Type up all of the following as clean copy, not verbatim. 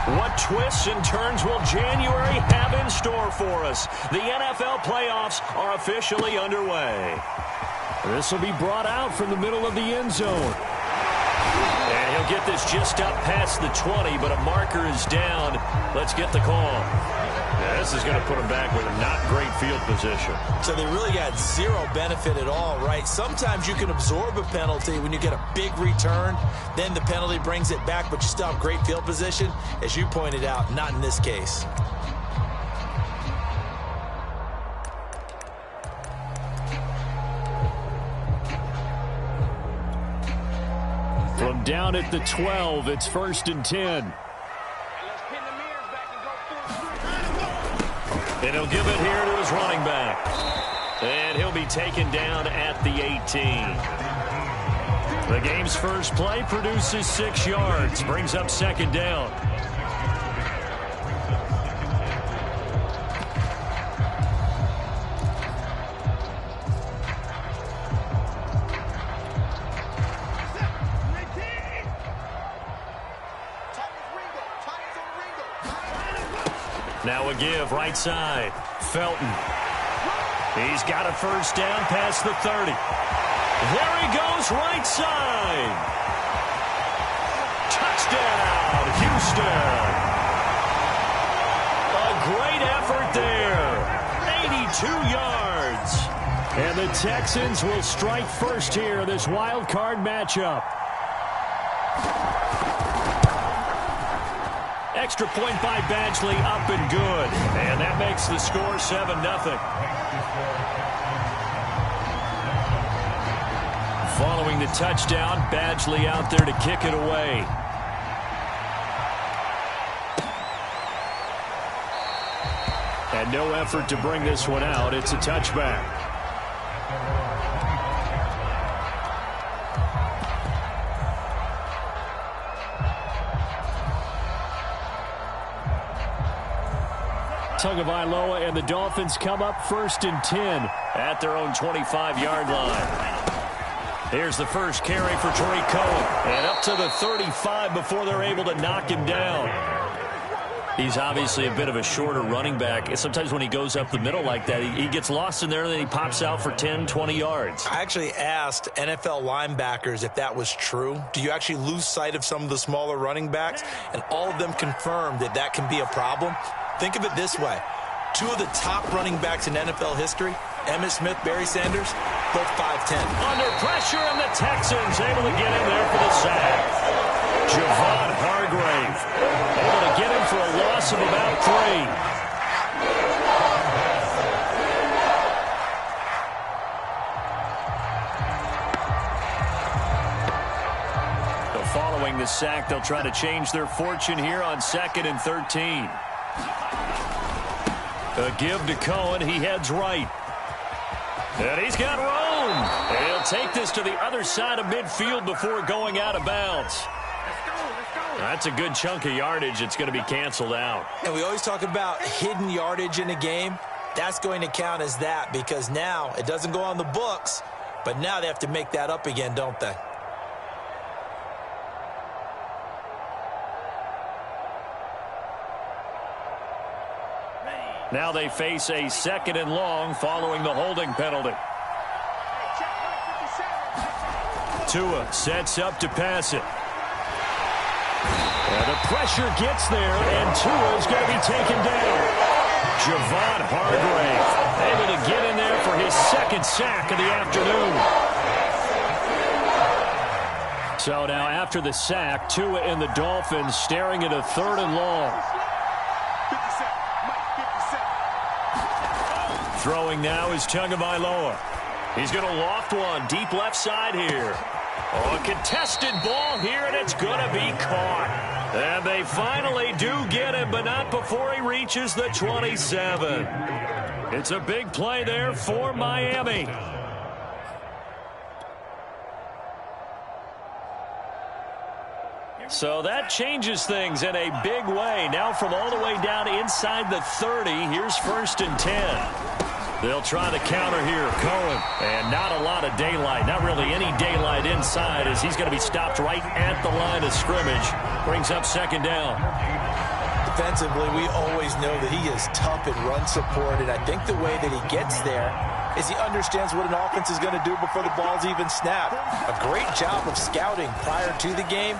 What twists and turns will January have in store for us? The NFL playoffs are officially underway. This will be brought out from the middle of the end zone. And he'll get this just up past the 20, but a marker is down. Let's get the call. Yeah, this is going to put him back with a not great field position. So they really got zero benefit at all, right? Sometimes you can absorb a penalty when you get a big return. Then the penalty brings it back, but you still have great field position. As you pointed out, not in this case. From down at the 12, it's 1st and 10. And he'll give it here to his running back. And he'll be taken down at the 18. The game's first play produces 6 yards, brings up 2nd down. Now a give, right side. Felton. He's got a 1st down past the 30. There he goes, right side. Touchdown, Houston. A great effort there. 82 yards. And the Texans will strike first here in this wild card matchup. Extra point by Badgley, up and good. And that makes the score 7-0. Following the touchdown, Badgley out there to kick it away. And no effort to bring this one out. It's a touchback. Tagovailoa and the Dolphins come up 1st and 10 at their own 25-yard line. Here's the first carry for Tariq Cohen. And up to the 35 before they're able to knock him down. He's obviously a bit of a shorter running back. And sometimes when he goes up the middle like that, he gets lost in there and then he pops out for 10, 20 yards. I actually asked NFL linebackers if that was true. Do you actually lose sight of some of the smaller running backs? And all of them confirmed that that can be a problem. Think of it this way. 2 of the top running backs in NFL history, Emmitt Smith, Barry Sanders, both 5'10". Under pressure, and the Texans able to get in there for the sack. Javon Hargrave able to get him for a loss of about 3. So following the sack, they'll try to change their fortune here on 2nd and 13. A give to Cohen. He heads right. And he's got room. And he'll take this to the other side of midfield before going out of bounds. That's a good chunk of yardage. It's going to be canceled out. And we always talk about hidden yardage in a game. That's going to count as that because now it doesn't go on the books, but now they have to make that up again, don't they? Now they face a 2nd and long following the holding penalty. Tua sets up to pass it. And the pressure gets there, and Tua is going to be taken down. Javon Hargrave able to get in there for his 2nd sack of the afternoon. So now after the sack, Tua and the Dolphins staring at a 3rd and long. Throwing now is Tagovailoa. He's going to loft one deep left side here. Oh, a contested ball here, and it's going to be caught. And they finally do get him, but not before he reaches the 27. It's a big play there for Miami. So that changes things in a big way. Now from all the way down inside the 30, here's 1st and 10. They'll try the counter here. Cohen. And not a lot of daylight. Not really any daylight inside as he's going to be stopped right at the line of scrimmage. Brings up second down. Defensively, we always know that he is tough and run support, and I think the way that he gets there is he understands what an offense is going to do before the ball's even snapped. A great job of scouting prior to the game,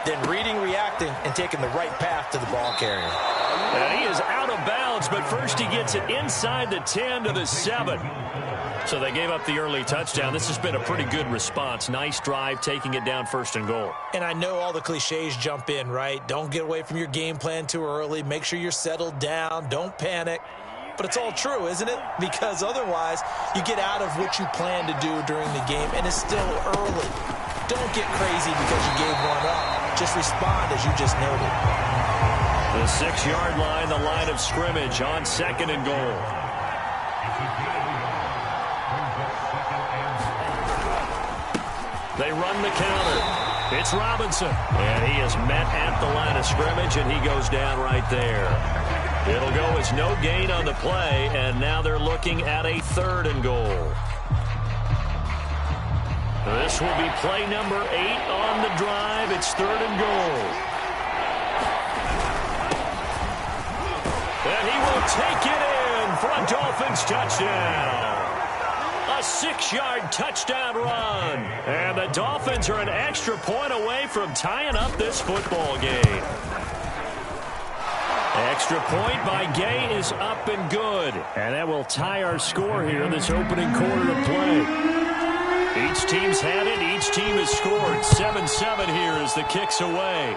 then reading, reacting, and taking the right path to the ball carrier. And he is out of bounds, but first he gets it inside the 10 to the 7. So they gave up the early touchdown. This has been a pretty good response. Nice drive, taking it down 1st and goal. And I know all the cliches jump in, right? Don't get away from your game plan too early. Make sure you're settled down. Don't panic. But it's all true, isn't it? Because otherwise, you get out of what you plan to do during the game, and it's still early. Don't get crazy because you gave one up. Just respond as you just noted. The 6-yard line, the line of scrimmage on 2nd and goal. They run the counter. It's Robinson. And he is met at the line of scrimmage, and he goes down right there. It'll go as no gain on the play, and now they're looking at a 3rd and goal. This will be play number 8 on the drive. It's 3rd and goal. And he will take it in for a Dolphins touchdown. A 6-yard touchdown run. And the Dolphins are an extra point away from tying up this football game. Extra point by Gay is up and good. And that will tie our score here in this opening quarter of play. Each team's had it. Each team has scored. 7-7 here as the kick's away.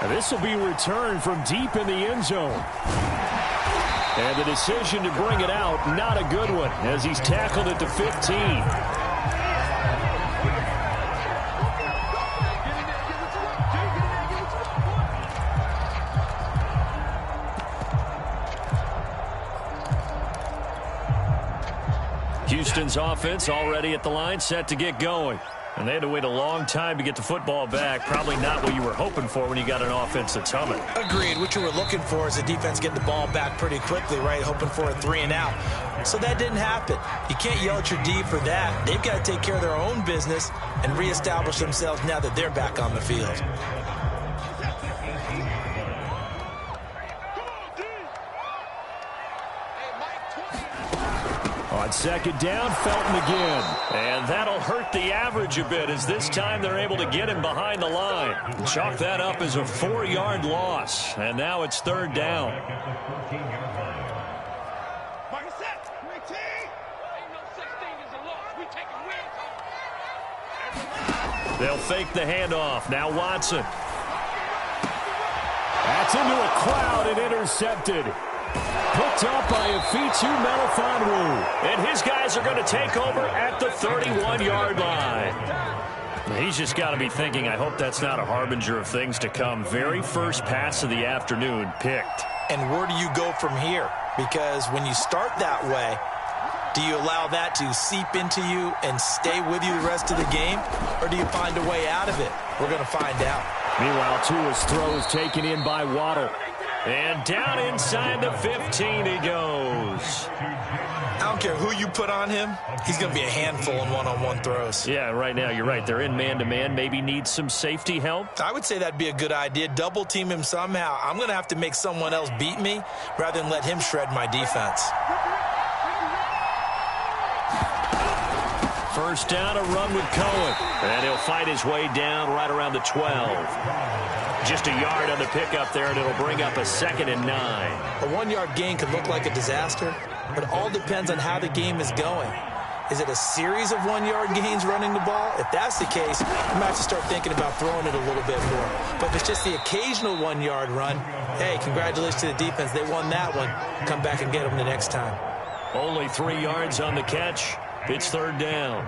And this will be returned from deep in the end zone. And the decision to bring it out, not a good one, as he's tackled at the 15. Houston's offense already at the line, set to get going. And they had to wait a long time to get the football back. Probably not what you were hoping for when you got an offense that's humming. Agreed. What you were looking for is the defense getting the ball back pretty quickly, right? Hoping for a 3 and out. So that didn't happen. You can't yell at your D for that. They've got to take care of their own business and reestablish themselves now that they're back on the field. On 2nd down, Felton again. And that'll hurt the average a bit as this time they're able to get him behind the line. Chalk that up as a 4-yard loss. And now it's 3rd down. They'll fake the handoff. Now Watson. That's into a crowd and intercepted. Picked up by Afitu Melifonwu. And his guys are going to take over at the 31-yard line. He's just got to be thinking, I hope that's not a harbinger of things to come. Very first pass of the afternoon picked. And where do you go from here? Because when you start that way, do you allow that to seep into you and stay with you the rest of the game? Or do you find a way out of it? We're going to find out. Meanwhile, Tua's throw is taken in by Waddle. And down inside the 15 he goes. I don't care who you put on him. He's going to be a handful in one-on-one throws. Yeah, right now you're right. They're in man-to-man. Maybe needs some safety help. I would say that'd be a good idea. Double team him somehow. I'm going to have to make someone else beat me rather than let him shred my defense. First down, a run with Cohen. And he'll fight his way down right around the 12. Just a yard on the pickup there, and it'll bring up a 2nd and 9. A 1-yard gain could look like a disaster, but it all depends on how the game is going. Is it a series of 1-yard gains running the ball? If that's the case, you might have to start thinking about throwing it a little bit more. But if it's just the occasional 1-yard run, hey, congratulations to the defense. They won that one. Come back and get them the next time. Only 3 yards on the catch. It's 3rd down.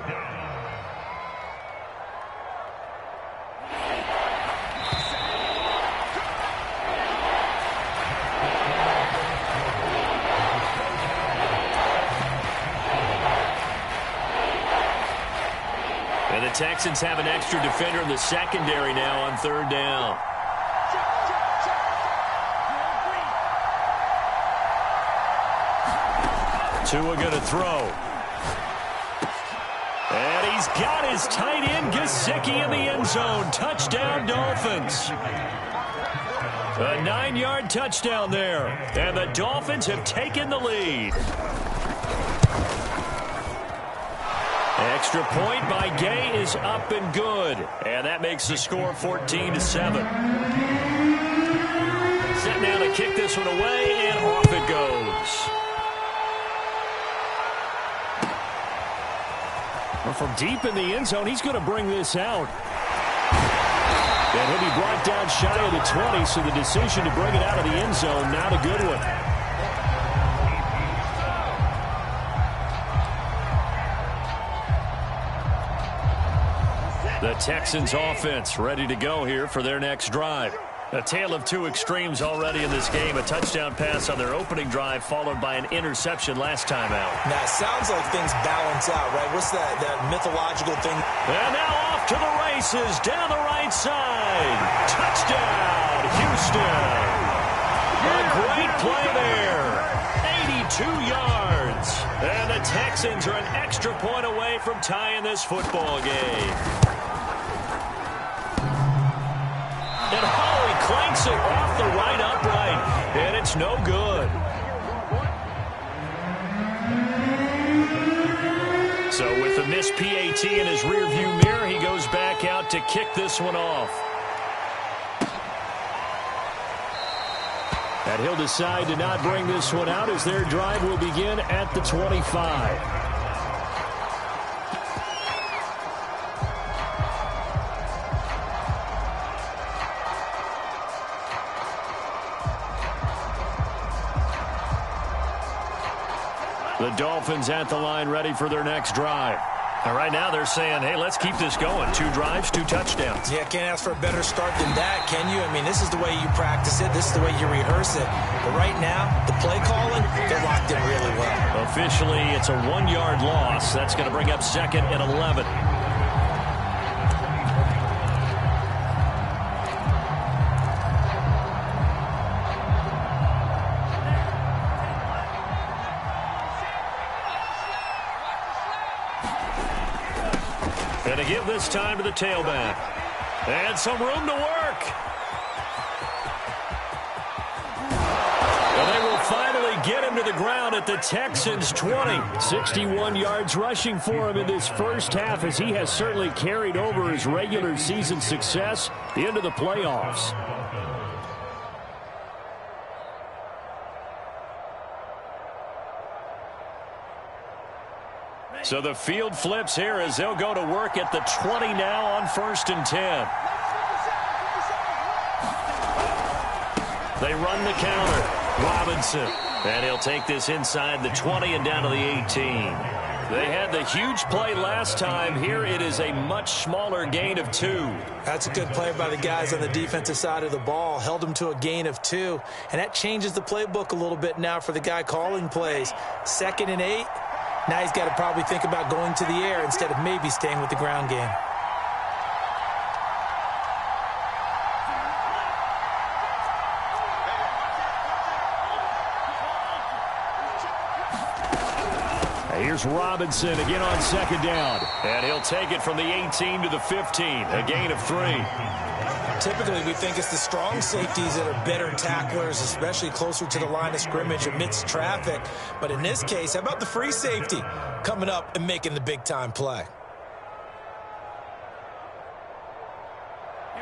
And the Texans have an extra defender in the secondary now on 3rd down. Tua going to throw. And he's got his tight end Gesicki in the end zone. Touchdown, Dolphins. A 9-yard touchdown there. And the Dolphins have taken the lead. Extra point by Gay is up and good. And that makes the score 14-7. Set now to kick this one away, and off it goes. Well, from deep in the end zone, he's going to bring this out. And he'll be brought down shy of the 20, so the decision to bring it out of the end zone, not a good one. The Texans offense ready to go here for their next drive. A tale of two extremes already in this game. A touchdown pass on their opening drive, followed by an interception last time out. Now, it sounds like things balance out, right? What's that mythological thing? And now off to the races, down the right side. Touchdown, Houston. A great play there. 82 yards. And the Texans are an extra point away from tying this football game. And Holloway clanks it off the right upright, and it's no good. So with the missed PAT in his rearview mirror, he goes back out to kick this one off. And he'll decide to not bring this one out as their drive will begin at the 25. The Dolphins at the line ready for their next drive. And right now they're saying, hey, let's keep this going. 2 drives, 2 touchdowns. Yeah, can't ask for a better start than that, can you? I mean, this is the way you practice it. This is the way you rehearse it. But right now, the play calling, they're locked in really well. Officially, it's a 1-yard loss. That's going to bring up 2nd and 11. And to give this time to the tailback. And some room to work. And they will finally get him to the ground at the Texans' 20. 61 yards rushing for him in this first half, as he has certainly carried over his regular season success into the playoffs. So the field flips here as they'll go to work at the 20 now on 1st and 10. They run the counter. Robinson. And he'll take this inside the 20 and down to the 18. They had the huge play last time. Here it is a much smaller gain of 2. That's a good play by the guys on the defensive side of the ball. Held them to a gain of 2. And that changes the playbook a little bit now for the guy calling plays. 2nd and 8. Now he's got to probably think about going to the air instead of maybe staying with the ground game. Here's Robinson again on 2nd down. And he'll take it from the 18 to the 15. A gain of 3. Typically, we think it's the strong safeties that are better tacklers, especially closer to the line of scrimmage amidst traffic. But in this case, how about the free safety coming up and making the big-time play?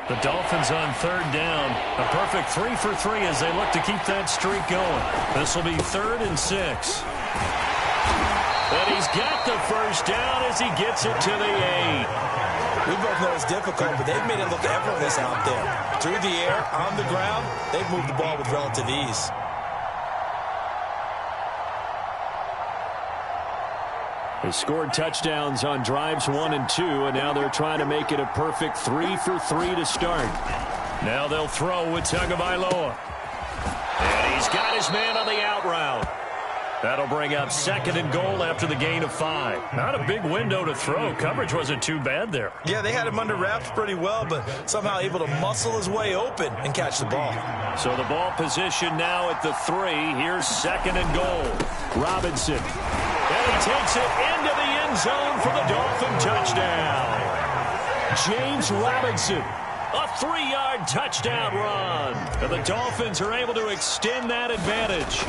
The Dolphins on 3rd down. A perfect 3 for 3 as they look to keep that streak going. This will be 3rd and 6. And he's got the first down as he gets it to the 8. We both know it's difficult, but they've made it look effortless out there. Through the air, on the ground, they've moved the ball with relative ease. They scored touchdowns on drives 1 and 2, and now they're trying to make it a perfect 3 for 3 to start. Now they'll throw with Tagovailoa. And he's got his man on the out route. That'll bring up 2nd and goal after the gain of 5. Not a big window to throw. Coverage wasn't too bad there. Yeah, they had him under wraps pretty well, but somehow able to muscle his way open and catch the ball. So the ball position now at the 3. Here's 2nd and goal. Robinson. And he takes it into the end zone for the Dolphin touchdown. James Robinson. A 3-yard touchdown run. And the Dolphins are able to extend that advantage.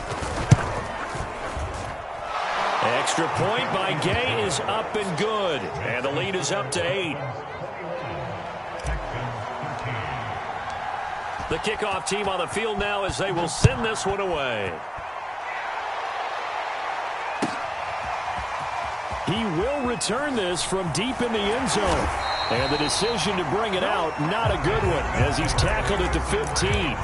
Extra point by Gay is up and good. And the lead is up to 8. The kickoff team on the field now as they will send this one away. He will return this from deep in the end zone. And the decision to bring it out, not a good one, as he's tackled at the 15.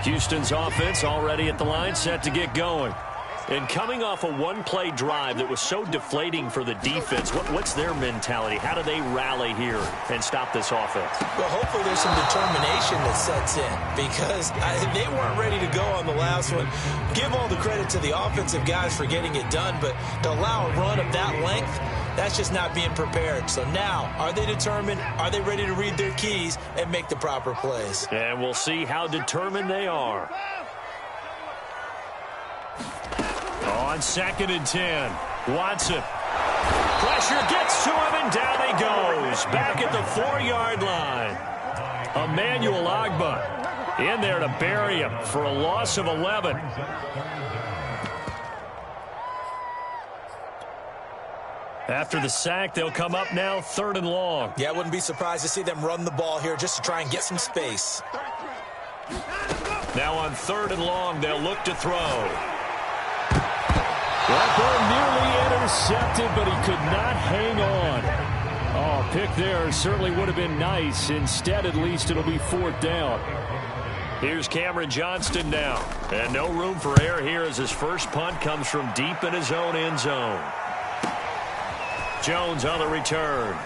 Houston's offense already at the line, set to get going. And coming off a one-play drive that was so deflating for the defense, what's their mentality? How do they rally here and stop this offense? Well, hopefully there's some determination that sets in because they weren't ready to go on the last one. Give all the credit to the offensive guys for getting it done, but to allow a run of that length, that's just not being prepared. So now, are they determined? Are they ready to read their keys and make the proper plays? And we'll see how determined they are. On 2nd and 10, Watson. Pressure gets to him, and down he goes. Back at the 4-yard line. Emmanuel Ogbah in there to bury him for a loss of 11. After the sack, they'll come up now 3rd and long. Yeah, I wouldn't be surprised to see them run the ball here just to try and get some space. Now on 3rd and long, they'll look to throw. That ball nearly intercepted, but he could not hang on. Oh, pick there certainly would have been nice. Instead, at least, it'll be 4th down. Here's Cameron Johnston now. And no room for error here as his first punt comes from deep in his own end zone. Jones on the return.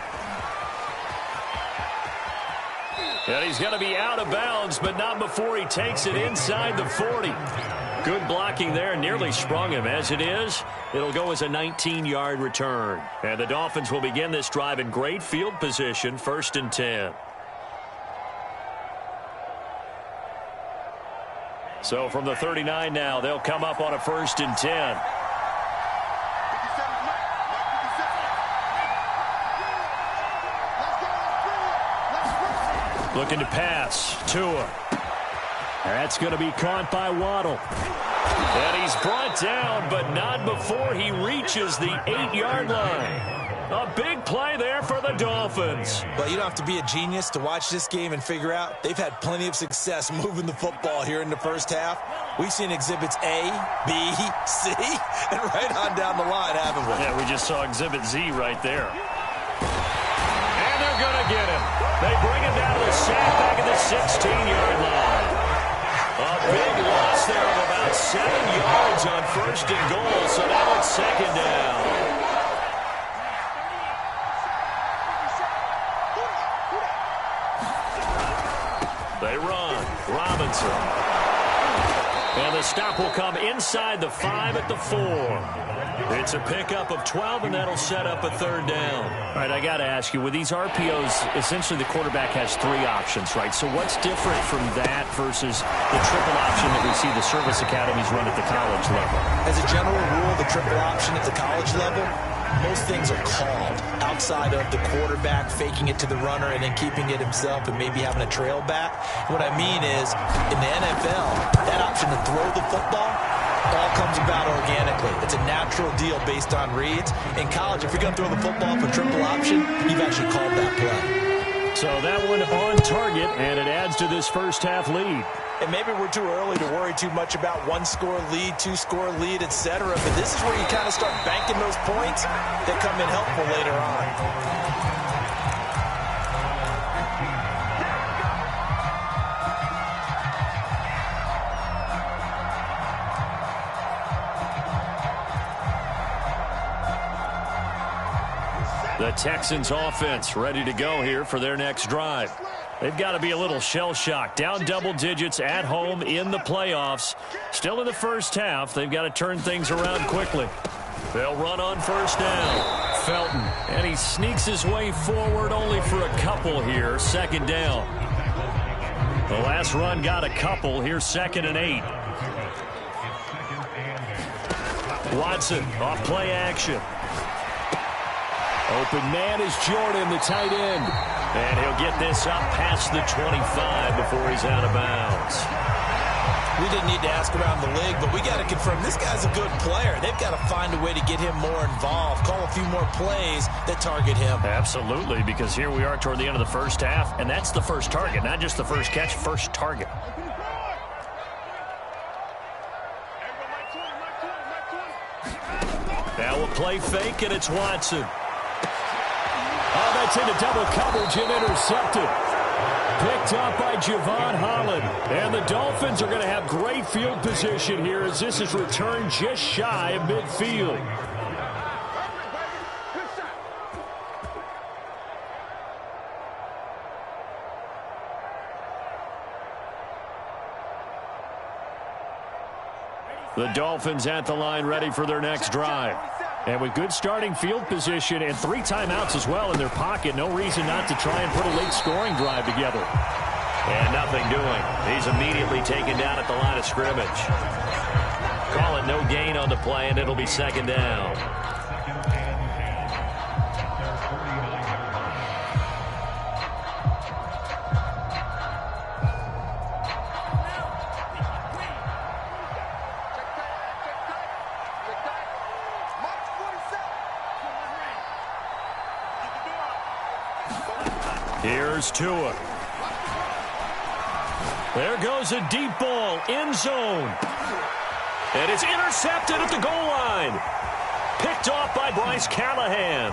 And he's going to be out of bounds, but not before he takes it inside the 40. Good blocking there, nearly sprung him. As it is, it'll go as a 19-yard return. And the Dolphins will begin this drive in great field position, 1st and 10. So from the 39 now, they'll come up on a 1st and 10. Looking to pass. Tua. That's going to be caught by Waddle. And he's brought down, but not before he reaches the 8-yard line. A big play there for the Dolphins. Well, you don't have to be a genius to watch this game and figure out they've had plenty of success moving the football here in the first half. We've seen exhibits A, B, C, and right on down the line, haven't we? Yeah, we just saw exhibit Z right there. And they're going to get him. They bring him down to the sack back at the 16-yard line. A big loss there of about 7 yards on 1st and goal, so now it's 2nd down. They run. Robinson. And the stop will come inside the 5 at the 4. It's a pickup of 12, and that'll set up a 3rd down. All right, I got to ask you, with these RPOs, essentially the quarterback has 3 options, right? So what's different from that versus the triple option that we see the service academies run at the college level? As a general rule, the triple option at the college level, most things are called outside of the quarterback faking it to the runner and then keeping it himself and maybe having a trail back. What I mean is, in the NFL, that option to throw the football all comes about organically. It's a natural deal based on reads. In college, if you're going to throw the football for triple option, you've actually called that play. So that one on target, and it adds to this first half lead. And maybe we're too early to worry too much about 1-score lead, 2-score lead, etc. But this is where you kind of start banking those points that come in helpful later on. The Texans offense ready to go here for their next drive. They've got to be a little shell-shocked. Down double digits at home in the playoffs. Still in the first half. They've got to turn things around quickly. They'll run on first down. Felton. And he sneaks his way forward only for a couple here. Second down. The last run got a couple. Here's 2nd and 8. Watson off play action. Open man is Jordan, the tight end. And he'll get this up past the 25 before he's out of bounds. We didn't need to ask around the league, but we got to confirm this guy's a good player. They've got to find a way to get him more involved, call a few more plays that target him. Absolutely, because here we are toward the end of the first half, and that's the first target, not just the first catch, first target. Now a play fake, and it's Watson. Oh, that's into double coverage and intercepted. Picked up by Javon Holland. And the Dolphins are going to have great field position here as this is returned just shy of midfield. The Dolphins at the line ready for their next drive. And with good starting field position and 3 timeouts as well in their pocket, no reason not to try and put a late scoring drive together. And nothing doing. He's immediately taken down at the line of scrimmage. Call it no gain on the play, and it'll be 2nd down. Here's Tua. There goes a deep ball, end zone. And it's intercepted at the goal line. Picked off by Bryce Callahan.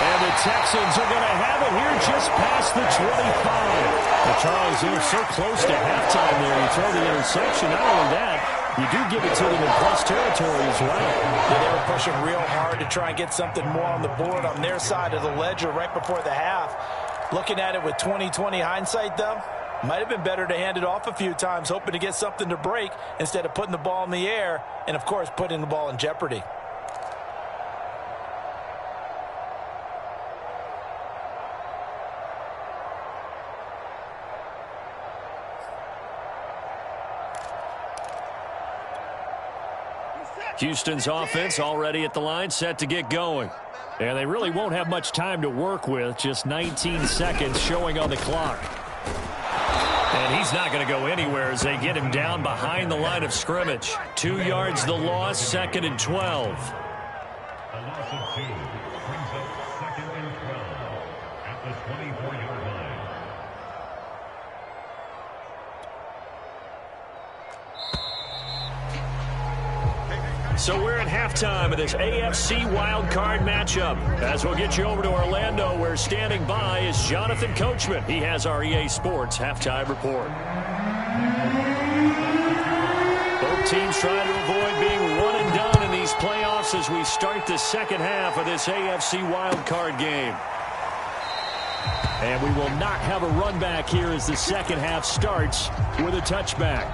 And the Texans are going to have it here just past the 25. Well, Charles, they're so close to halftime there. You throw the interception. Not only that, you do give it to them in plus territory as well. Yeah, they were pushing real hard to try and get something more on the board on their side of the ledger right before the half. Looking at it with 20/20 hindsight, though, might have been better to hand it off a few times, hoping to get something to break instead of putting the ball in the air and, of course, putting the ball in jeopardy. Houston's offense already at the line, set to get going. And they really won't have much time to work with, just 19 seconds showing on the clock. And he's not going to go anywhere as they get him down behind the line of scrimmage. 2 yards the loss, 2nd and 12. A loss of 2 brings up 2nd and 12 at the 24-yard line. So we're at halftime of this AFC wildcard matchup. As we'll get you over to Orlando, where standing by is Jonathan Coachman. He has our EA Sports halftime report. Both teams trying to avoid being one and done in these playoffs as we start the second half of this AFC wildcard game. And we will not have a run back here as the second half starts with a touchback.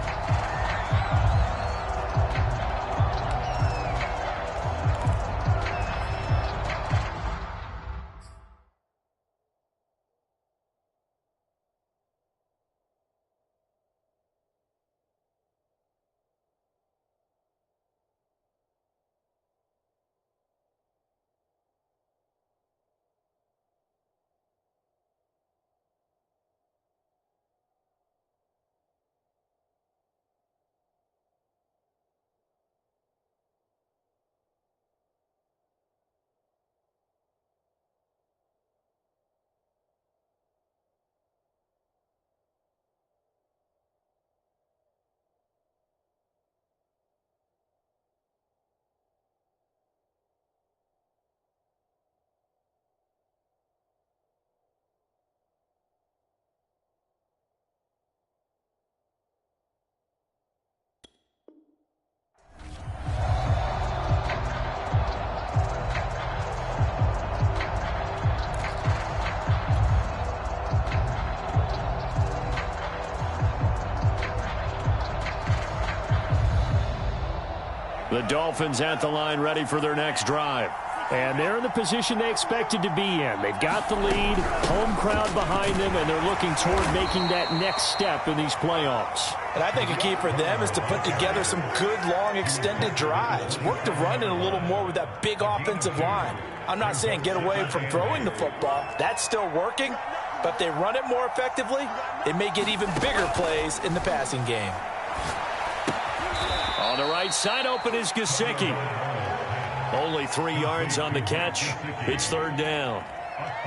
The Dolphins at the line ready for their next drive. And they're in the position they expected to be in. They've got the lead, home crowd behind them, and they're looking toward making that next step in these playoffs. And I think a key for them is to put together some good, long, extended drives. Work the run in a little more with that big offensive line. I'm not saying get away from throwing the football. That's still working. But if they run it more effectively, they may get even bigger plays in the passing game. On the right side, open is Gesicki. Only 3 yards on the catch. It's third down.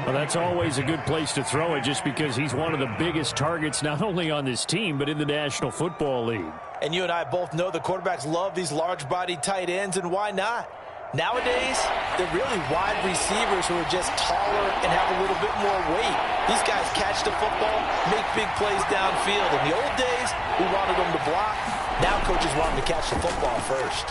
Well, that's always a good place to throw it just because he's one of the biggest targets not only on this team but in the National Football League. And you and I both know the quarterbacks love these large-bodied tight ends, and why not? Nowadays, they're really wide receivers who are just taller and have a little bit more weight. These guys catch the football, make big plays downfield. In the old days, we wanted them to block. Now coaches want them to catch the football first.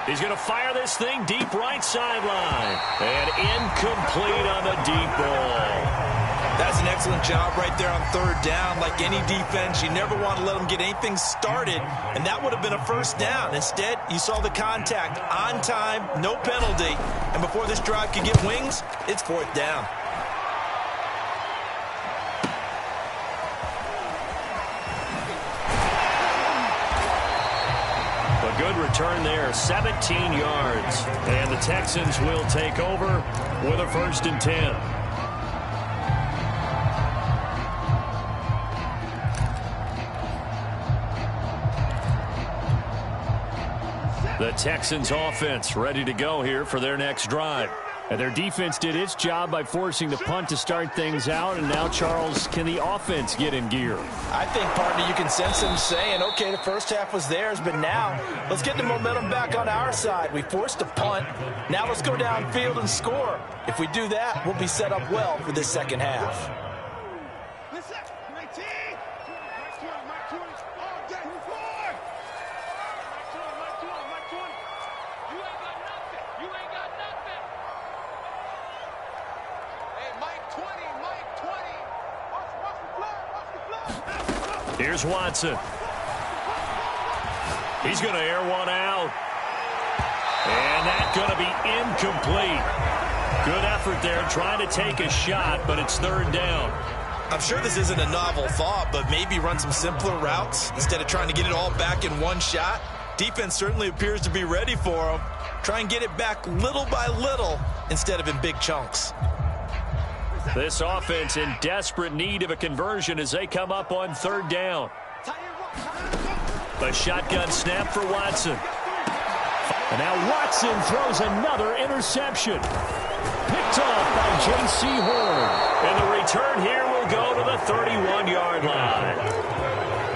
He's going to fire this thing deep right sideline. And incomplete on the deep ball. That's an excellent job right there on third down. Like any defense, you never want to let them get anything started, and that would have been a first down. Instead, you saw the contact on time, no penalty, and before this drive could get wings, it's fourth down. A good return there, 17 yards. And the Texans will take over with a 1st and 10. The Texans offense ready to go here for their next drive. And their defense did its job by forcing the punt to start things out. And now, Charles, can the offense get in gear? I think, partner, you can sense them saying, okay, the first half was theirs, but now let's get the momentum back on our side. We forced a punt. Now let's go downfield and score. If we do that, we'll be set up well for this second half. Here's Watson. He's going to air one out. And that's going to be incomplete. Good effort there trying to take a shot, but it's third down. I'm sure this isn't a novel thought, but maybe run some simpler routes instead of trying to get it all back in one shot. Defense certainly appears to be ready for him. Try and get it back little by little instead of in big chunks. This offense in desperate need of a conversion as they come up on third down. A shotgun snap for Watson. And now Watson throws another interception. Picked off by J.C. Horn. And the return here will go to the 31-yard line.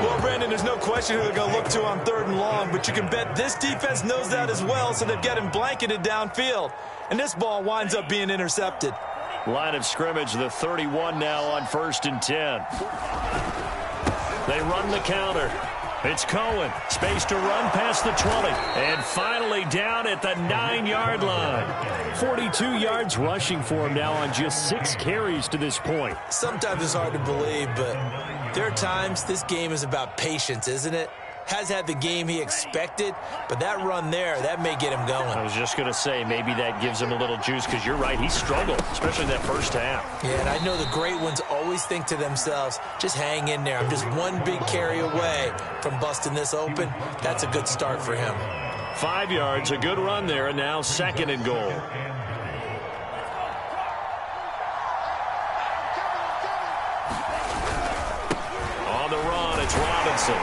Well, Brandon, there's no question who they're going to look to on third and long, but you can bet this defense knows that as well, so they've got him blanketed downfield. And this ball winds up being intercepted. Line of scrimmage, the 31 now on 1st and 10. They run the counter. It's Cohen. Space to run past the 20. And finally down at the 9-yard line. 42 yards rushing for him now on just 6 carries to this point. Sometimes it's hard to believe, but there are times this game is about patience, isn't it? Has had the game he expected, but that run there, that may get him going. I was just going to say, maybe that gives him a little juice, because you're right, he struggled, especially that first half. Yeah, and I know the great ones always think to themselves, just hang in there. I'm just one big carry away from busting this open. That's a good start for him. 5 yards, a good run there, and now 2nd and goal. On the run, it's Robinson.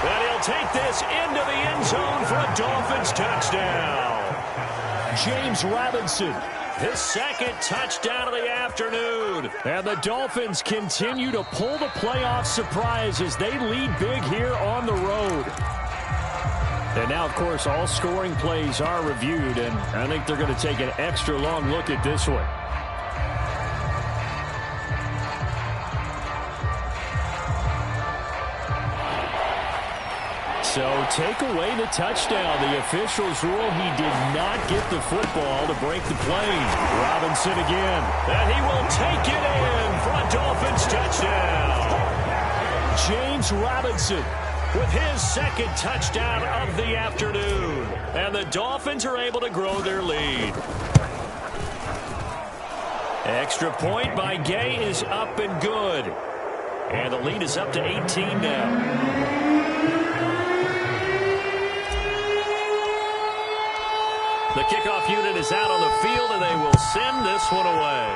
And he'll take this into the end zone for a Dolphins touchdown. James Robinson, his 2nd touchdown of the afternoon. And the Dolphins continue to pull the playoff surprise as they lead big here on the road. And now, of course, all scoring plays are reviewed, and I think they're going to take an extra long look at this one. So take away the touchdown. The officials rule he did not get the football to break the play. Robinson again. And he will take it in for a Dolphins touchdown. James Robinson, with his second touchdown of the afternoon. And the Dolphins are able to grow their lead. Extra point by Gay is up and good. And the lead is up to 18 now. The kickoff unit is out on the field, and they will send this one away.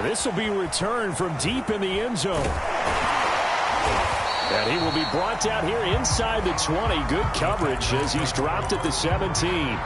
This will be returned from deep in the end zone. And he will be brought down here inside the 20. Good coverage as he's dropped at the 17.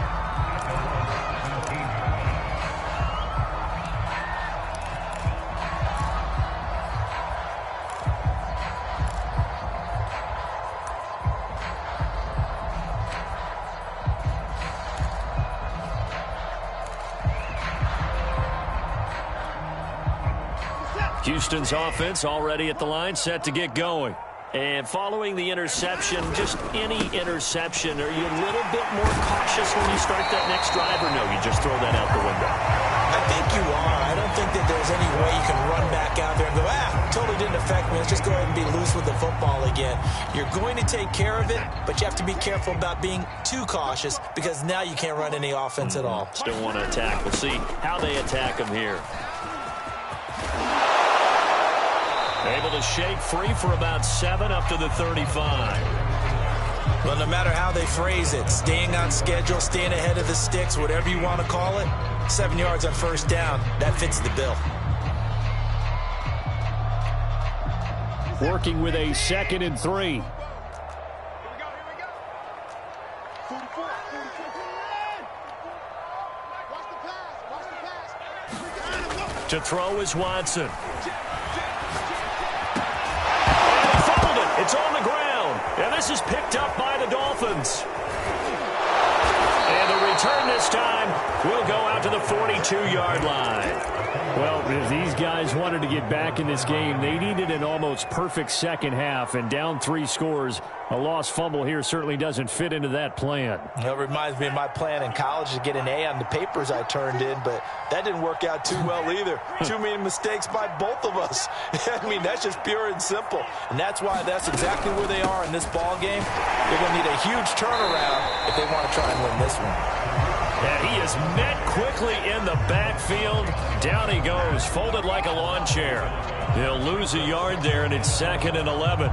Houston's offense already at the line, set to get going. And following the interception, just any interception, are you a little bit more cautious when you start that next drive, or no, you just throw that out the window? I think you are. I don't think that there's any way you can run back out there and go, totally didn't affect me. Let's just go ahead and be loose with the football again. You're going to take care of it, but you have to be careful about being too cautious because now you can't run any offense at all. Still want to attack. We'll see how they attack him here. Able to shake free for about 7 up to the 35. Well, no matter how they phrase it, staying on schedule, staying ahead of the sticks, whatever you want to call it, 7 yards on first down, that fits the bill. Working with a 2nd and 3. To throw is Watson. It's on the ground, and this is picked up by the Dolphins. And the return this time will go out to the 42-yard line. Well, if these guys wanted to get back in this game, they needed an almost perfect second half, and down 3 scores. A lost fumble here certainly doesn't fit into that plan. It reminds me of my plan in college to get an A on the papers I turned in, but that didn't work out too well either. Too many mistakes by both of us. I mean, that's just pure and simple. And that's why that's exactly where they are in this ball game. They're going to need a huge turnaround if they want to try and win this one. And he is met quickly in the backfield. Down he goes, folded like a lawn chair. He'll lose a yard there, and it's 2nd and 11.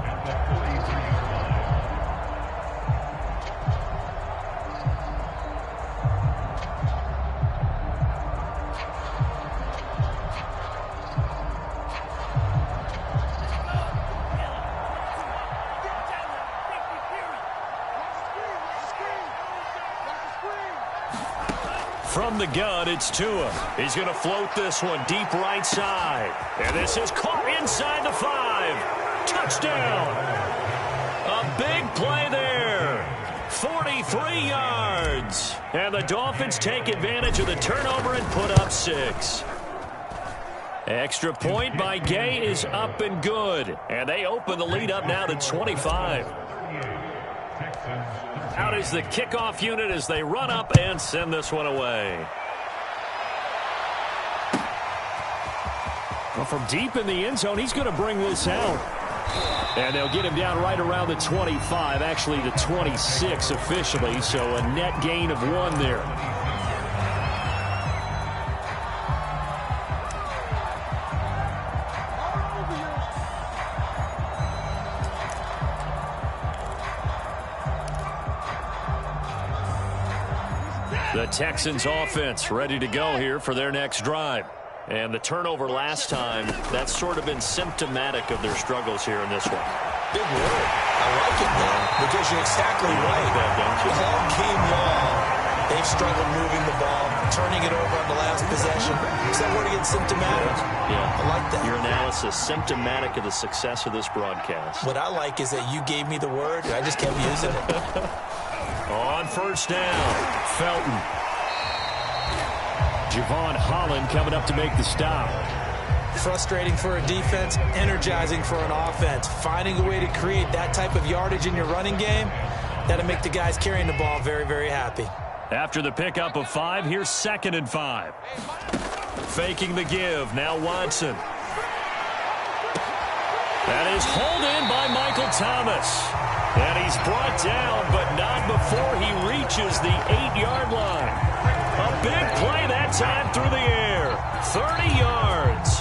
From the gun, it's Tua. He's going to float this one deep right side. And this is caught inside the 5. Touchdown. A big play there. 43 yards. And the Dolphins take advantage of the turnover and put up 6. Extra point by Gay is up and good. And they open the lead up now to 25. Out is the kickoff unit as they run up and send this one away. Well, from deep in the end zone, he's going to bring this out. And they'll get him down right around the 25, actually the 26 officially, so a net gain of 1 there. The Texans offense ready to go here for their next drive. And the turnover last time, that's sort of been symptomatic of their struggles here in this one. Big word. I like it, man, because you're exactly right. All game long, they've struggled moving the ball, turning it over on the last possession. Is that where to get symptomatic? Yeah. I like that. Your analysis, symptomatic of the success of this broadcast. What I like is that you gave me the word, I just kept using it. On first down, Felton. Javon Holland coming up to make the stop. Frustrating for a defense, energizing for an offense. Finding a way to create that type of yardage in your running game, that'll make the guys carrying the ball very, very happy. After the pickup of 5, here's 2nd and 5. Faking the give, now Watson. That is hauled in by Michael Thomas. And he's brought down, but not before he reaches the 8-yard line. A big play that time through the air. 30 yards.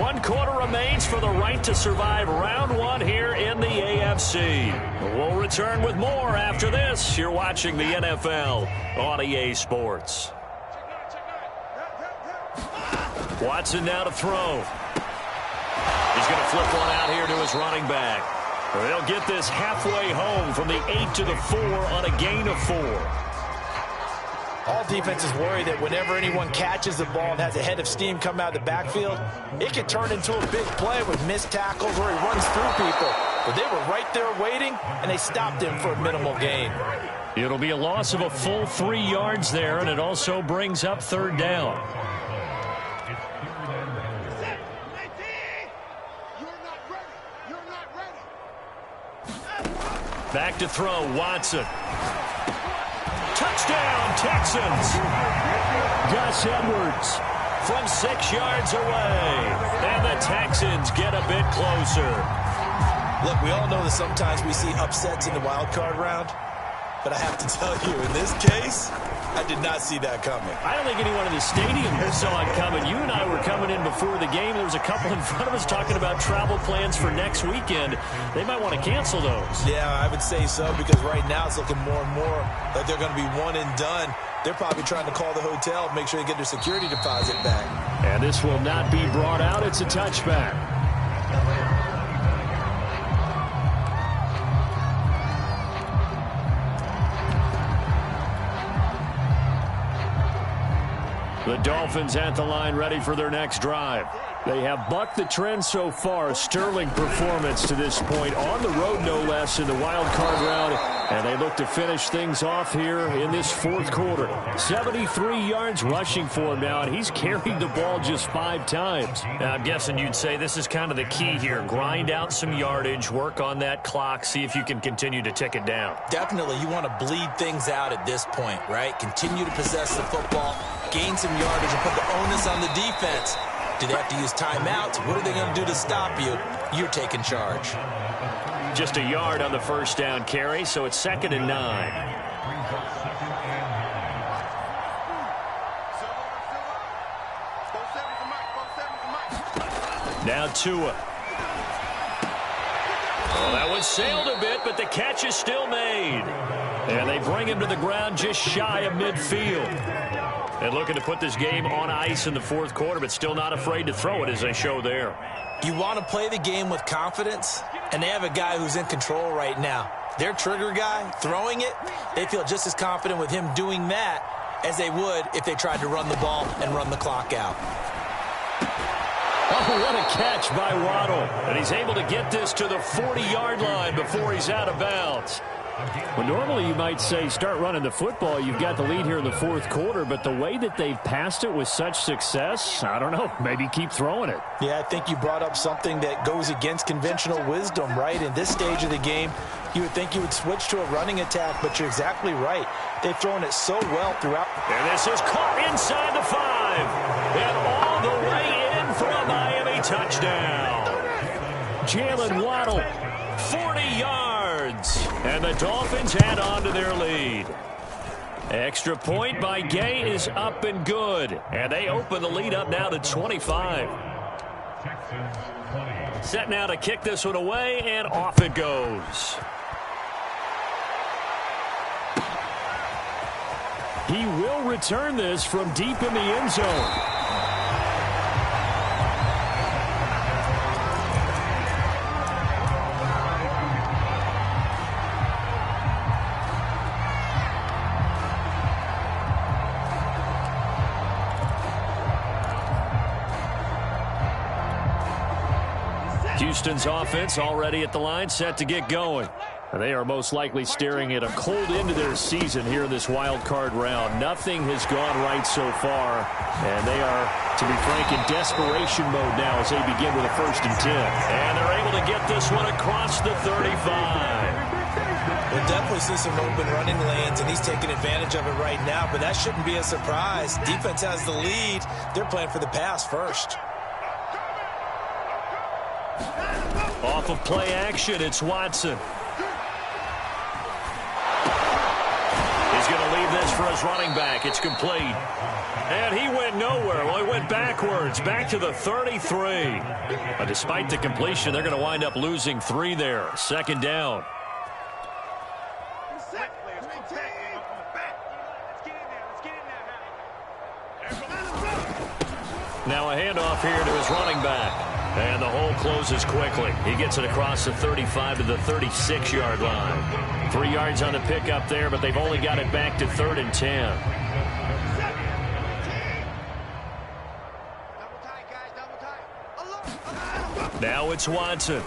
One quarter remains for the right to survive round one here in the AFC. We'll return with more after this. You're watching the NFL on EA Sports. Watson now to throw. He's going to flip one out here to his running back. They'll get this halfway home from the 8 to the 4 on a gain of 4. All defenses worry that whenever anyone catches the ball and has a head of steam come out of the backfield, it can turn into a big play with missed tackles where he runs through people. But they were right there waiting, and they stopped him for a minimal gain. It'll be a loss of a full 3 yards there, and it also brings up third down. Back to throw, Watson. Touchdown, Texans. Gus Edwards from 6 yards away. And the Texans get a bit closer. Look, we all know that sometimes we see upsets in the wild card round. But I have to tell you, in this case, I did not see that coming. I don't think anyone in the stadium saw it coming. You and I were coming in before the game. There was a couple in front of us talking about travel plans for next weekend. They might want to cancel those. Yeah, I would say so, because right now it's looking more and more like they're going to be one and done. They're probably trying to call the hotel, make sure they get their security deposit back. And this will not be brought out. It's a touchback. The Dolphins at the line, ready for their next drive. They have bucked the trend so far. A sterling performance to this point. On the road, no less, in the wild card round. And they look to finish things off here in this fourth quarter. 73 yards rushing for him now, and he's carried the ball just 5 times. Now, I'm guessing you'd say this is kind of the key here. Grind out some yardage, work on that clock, see if you can continue to tick it down. Definitely, you want to bleed things out at this point, right? Continue to possess the football, gain some yardage, and put the onus on the defense. Do they have to use timeouts? What are they going to do to stop you? You're taking charge. Just a yard on the first down carry, so it's 2nd and 9. Now Tua. Well, that one sailed a bit, but the catch is still made. And they bring him to the ground just shy of midfield. And looking to put this game on ice in the fourth quarter, but still not afraid to throw it, as they show there. You want to play the game with confidence, and they have a guy who's in control right now. Their trigger guy, throwing it, they feel just as confident with him doing that as they would if they tried to run the ball and run the clock out. Oh, what a catch by Waddle. And he's able to get this to the 40-yard line before he's out of bounds. Well, normally you might say start running the football. You've got the lead here in the fourth quarter, but the way that they've passed it with such success, I don't know, maybe keep throwing it. Yeah, I think you brought up something that goes against conventional wisdom, right? In this stage of the game, you would think you would switch to a running attack, but you're exactly right. They've thrown it so well throughout. And this is caught inside the 5. And all the way in for a Miami touchdown. Jalen Waddle, 40 yards. And the Dolphins add on to their lead. Extra point by Gay is up and good. And they open the lead up now to 25. Set now to kick this one away, and off it goes. He will return this from deep in the end zone. Houston's offense already at the line, set to get going. They are most likely staring at a cold end to their season here in this wild card round. Nothing has gone right so far, and they are, to be frank, in desperation mode now as they begin with a 1st and 10. And they're able to get this one across the 35. We'll definitely see some open running lanes, and he's taking advantage of it right now, but that shouldn't be a surprise. Defense has the lead. They're playing for the pass first. Off of play action, it's Watson. He's going to leave this for his running back. It's complete. And he went nowhere. Well, he went backwards, back to the 33. But despite the completion, they're going to wind up losing 3 there. Second down. Now a handoff here to his running back. And the hole closes quickly. He gets it across the 35 to the 36-yard line. 3 yards on the pickup there, but they've only got it back to 3rd and 10. Now it's Watson.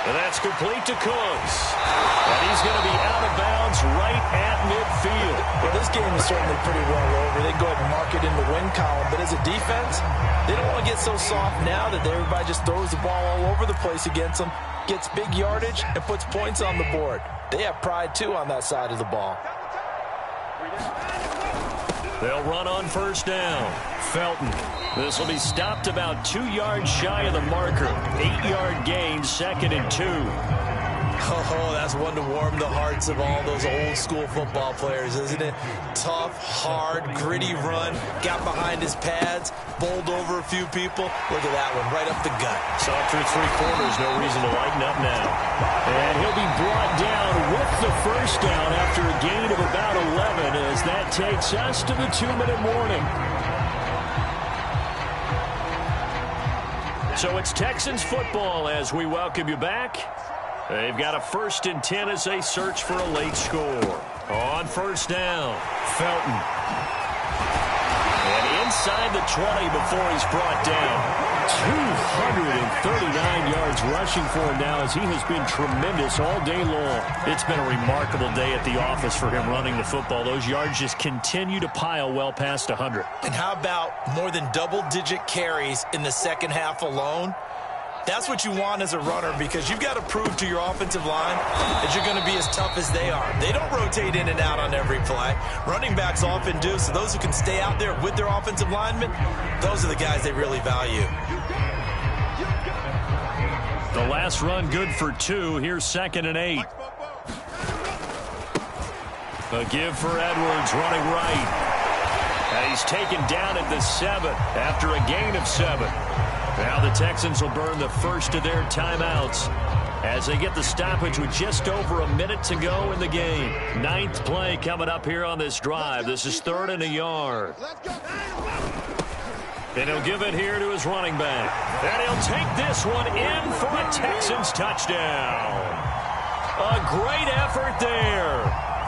And that's complete to Cooks. And he's going to be out of bounds right at midfield. Well, this game is certainly pretty well over. They go ahead and mark it in the win column. But as a defense, they don't want to get so soft now that everybody just throws the ball all over the place against them, gets big yardage, and puts points on the board. They have pride, too, on that side of the ball. They'll run on first down. Felton. This will be stopped about 2 yards shy of the marker. 8-yard gain, 2nd and 2. Oh, that's one to warm the hearts of all those old-school football players, isn't it? Tough, hard, gritty run. Got behind his pads, bowled over a few people. Look at that one, right up the gut. Saw through 3 quarters, no reason to lighten up now. And he'll be brought down with the first down after a gain of about 11 as that takes us to the 2-minute warning. So it's Texans football as we welcome you back. They've got a 1st and 10 as they search for a late score. On first down, Felton. And inside the 20 before he's brought down. 239 yards rushing for him now as he has been tremendous all day long. It's been a remarkable day at the office for him running the football. Those yards just continue to pile well past 100. And how about more than double-digit carries in the second half alone? That's what you want as a runner because you've got to prove to your offensive line that you're going to be as tough as they are. They don't rotate in and out on every play. Running backs often do, so those who can stay out there with their offensive linemen, those are the guys they really value. The last run good for 2. Here's 2nd and 8. A give for Edwards running right. And he's taken down at the 7 after a gain of 7. Now the Texans will burn the first of their timeouts as they get the stoppage with just over a minute to go in the game. 9th play coming up here on this drive. This is 3rd and a yard. And he'll give it here to his running back. And he'll take this one in for a Texans touchdown. A great effort there.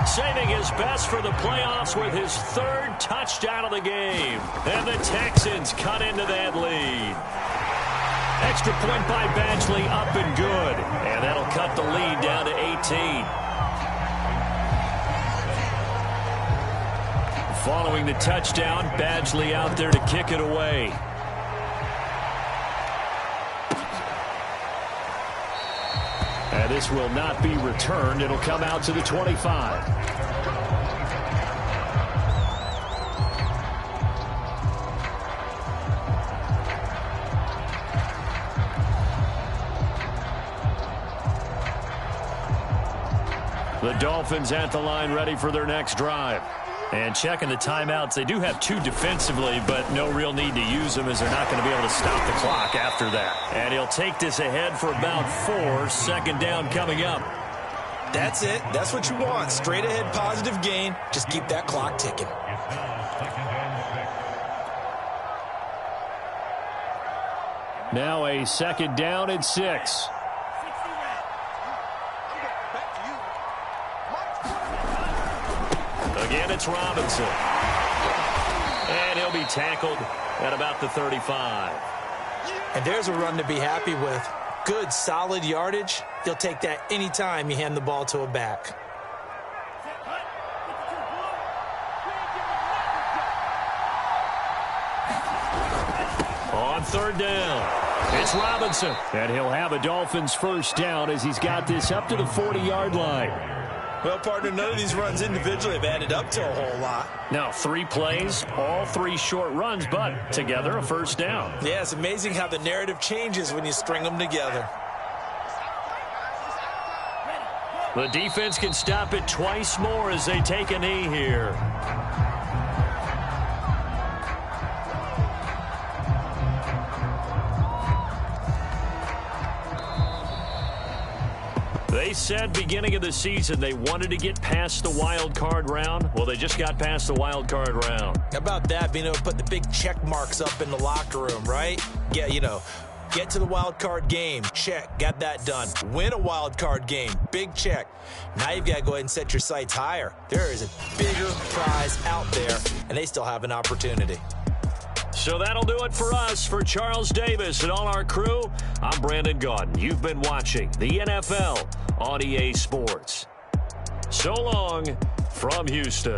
Saving his best for the playoffs with his 3rd touchdown of the game. And the Texans cut into that lead. Extra point by Badgley, up and good. And that'll cut the lead down to 18. Following the touchdown, Badgley out there to kick it away. And this will not be returned. It'll come out to the 25. The Dolphins at the line ready for their next drive. And checking the timeouts, they do have 2 defensively, but no real need to use them as they're not going to be able to stop the clock after that. And he'll take this ahead for about 4. 2nd down coming up. That's it. That's what you want. Straight ahead positive gain. Just keep that clock ticking. Now a 2nd down and 6. Again, it's Robinson. And he'll be tackled at about the 35. And there's a run to be happy with. Good, solid yardage. You'll take that anytime you hand the ball to a back. On 3rd down. It's Robinson, and he'll have a Dolphins first down as he's got this up to the 40-yard line. Well, partner, none of these runs individually have added up to a whole lot. Now, 3 plays, all 3 short runs, but together a first down. Yeah, it's amazing how the narrative changes when you string them together. The defense can stop it twice more as they take a knee here. They said beginning of the season they wanted to get past the wild card round. Well, they just got past the wild card round. How about that, being able to put the big check marks up in the locker room, right? Yeah, get to the wild card game. Check. Got that done. Win a wild card game. Big check. Now you've got to go ahead and set your sights higher. There is a bigger prize out there, and they still have an opportunity. So that'll do it for us. For Charles Davis and all our crew, I'm Brandon Gaudin. You've been watching the NFL on EA Sports. So long from Houston.